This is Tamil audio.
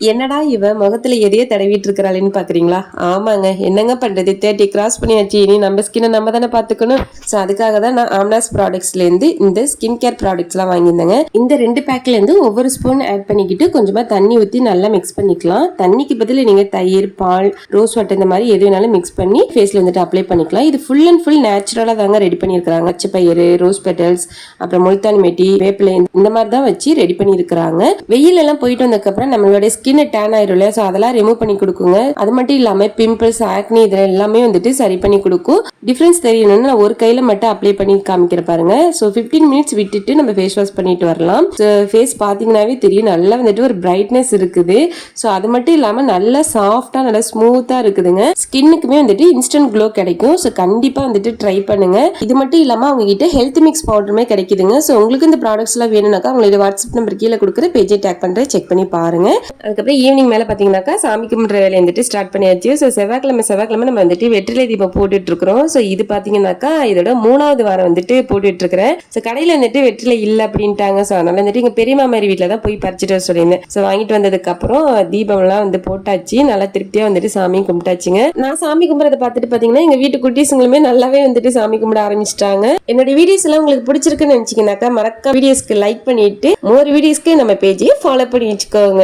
என்னடா இவ முகத்துல எதையோ தடவிட்டு இருக்கிறாள்னு பாக்குறீங்களா? ஆமாங்க, என்னங்க பண்றது, 30 கிராஸ் பண்ணியாச்சு. இனி நம்ம ஸ்கின்னை நம்ம தானே பாத்துக்கணும். ஸோ அதுக்காக தான் நான் ஆம்னாஸ் ப்ராடக்ட்ஸ்ல இருந்து இந்த ஸ்கின் கேர் ப்ராடக்ட்ஸ் எல்லாம் வாங்கியிருந்தேங்க. இந்த 2 பேக்ல இருந்து ஒவ்வொரு ஸ்பூன் ஆட் பண்ணிக்கிட்டு கொஞ்சமா தண்ணி ஊத்தி நல்லா மிக்ஸ் பண்ணிக்கலாம். தண்ணிக்கு பதில் நீங்க தயிர், பால், ரோஸ் வாட்டர் இந்த மாதிரி எது வேணாலும் மிக்ஸ் பண்ணி ஃபேஸ்ல வந்துட்டு அப்ளை பண்ணிக்கலாம். இது ஃபுல் அண்ட் ஃபுல் நேச்சுரலா தாங்க ரெடி பண்ணிருக்காங்க. பச்சைப்பயிறு, ரோஸ் பெட்டல்ஸ், அப்புறம் முல்தானி மெட்டி, வேப்பிலை இந்த மாதிரி தான் வச்சு ரெடி பண்ணிருக்காங்க. வெயில் எல்லாம் போயிட்டு வந்ததுக்கு அப்புறம் நம்மளுடைய ஸ்கின் டேன் ஆயிரும் இல்லையா, ஸோ அதெல்லாம் ரிமூவ் பண்ணி கொடுக்குங்க. அது மட்டும் இல்லாம பிம்பிள்ஸ், ஆக்னி இது எல்லாமே வந்துட்டு சரி பண்ணி கொடுக்கும். டிஃபரன்ஸ் தெரியணும்னு நான் ஒரு கையில மட்டும் அப்ளை பண்ணி காமிக்கிற பாருங்க. ஸோ 15 மினிட்ஸ் விட்டுட்டு நம்ம ஃபேஸ் வாஷ் பண்ணிட்டு வரலாம். ஃபேஸ் பாத்தீங்கன்னாவே தெரியும் நல்லா வந்துட்டு ஒரு பிரைட்னஸ் இருக்குது. ஸோ அது மட்டும் இல்லாம நல்லா சாஃப்டா நல்லா ஸ்மூத்தா இருக்குதுங்க. ஸ்கின்னுக்குமே வந்துட்டு இன்ஸ்டன்ட் க்ளோ கிடைக்கும். ஸோ கண்டிப்பா வந்துட்டு ட்ரை பண்ணுங்க. இது மட்டும் இல்லாம அவங்க கிட்ட ஹெல்த் மிக்ஸ் பவுடருமே கிடைக்குதுங்க. ஸோ உங்களுக்கு இந்த ப்ராடக்ட்ஸ் எல்லாம் வேணும்னாக்கா அவங்களோட வாட்ஸ்அப் நம்பர் கீழே கொடுக்குற பேஜை டேக் பண்றேன், செக் பண்ணி பாருங்க. அதுக்கப்புறம் ஈவினிங் மேல பாத்தீங்கன்னாக்கா சாமி கும்பிட்ற வேலையை வந்துட்டு ஸ்டார்ட் பண்ணியாச்சு. ஸோ செவ்வாய்க்கிழமை நம்ம வந்துட்டு வெற்றிலை தீபம் போட்டுட்டு இருக்கிறோம். ஸோ இது பாத்தீங்கன்னாக்கா இதோட 3வது வாரம் வந்துட்டு போட்டுட்டு இருக்கிறேன். ஸோ கடையில வந்துட்டு வெற்றிலை இல்லை அப்படின்ட்டாங்க. ஸோ அதனால வந்துட்டு எங்க பெரியம்மா மாதிரி வீட்டில் தான் போய் பறிச்சுட்டு வர சொல்லியிருந்தேன். ஸோ வாங்கிட்டு வந்ததுக்கு அப்புறம் தீபம் எல்லாம் வந்து போட்டாச்சு. நல்லா திருப்தியா வந்துட்டு சாமி கும்பிட்டாச்சுங்க. நான் சாமி கும்பிட்றத பார்த்துட்டு பாத்தீங்கன்னா எங்க வீட்டு குட்டீஸுங்களுமே நல்லாவே வந்துட்டு சாமி கும்பிட ஆரம்பிச்சிட்டாங்க. என்னோட வீடியோஸ் எல்லாம் உங்களுக்கு பிடிச்சிருக்குன்னு நினைச்சீங்கன்னாக்கா மறக்காம வீடியோஸ்க்கு லைக் பண்ணிட்டு மோர் வீடியோஸ்க்கு நம்ம பேஜையும் ஃபாலோ பண்ணி வச்சுக்கோங்க.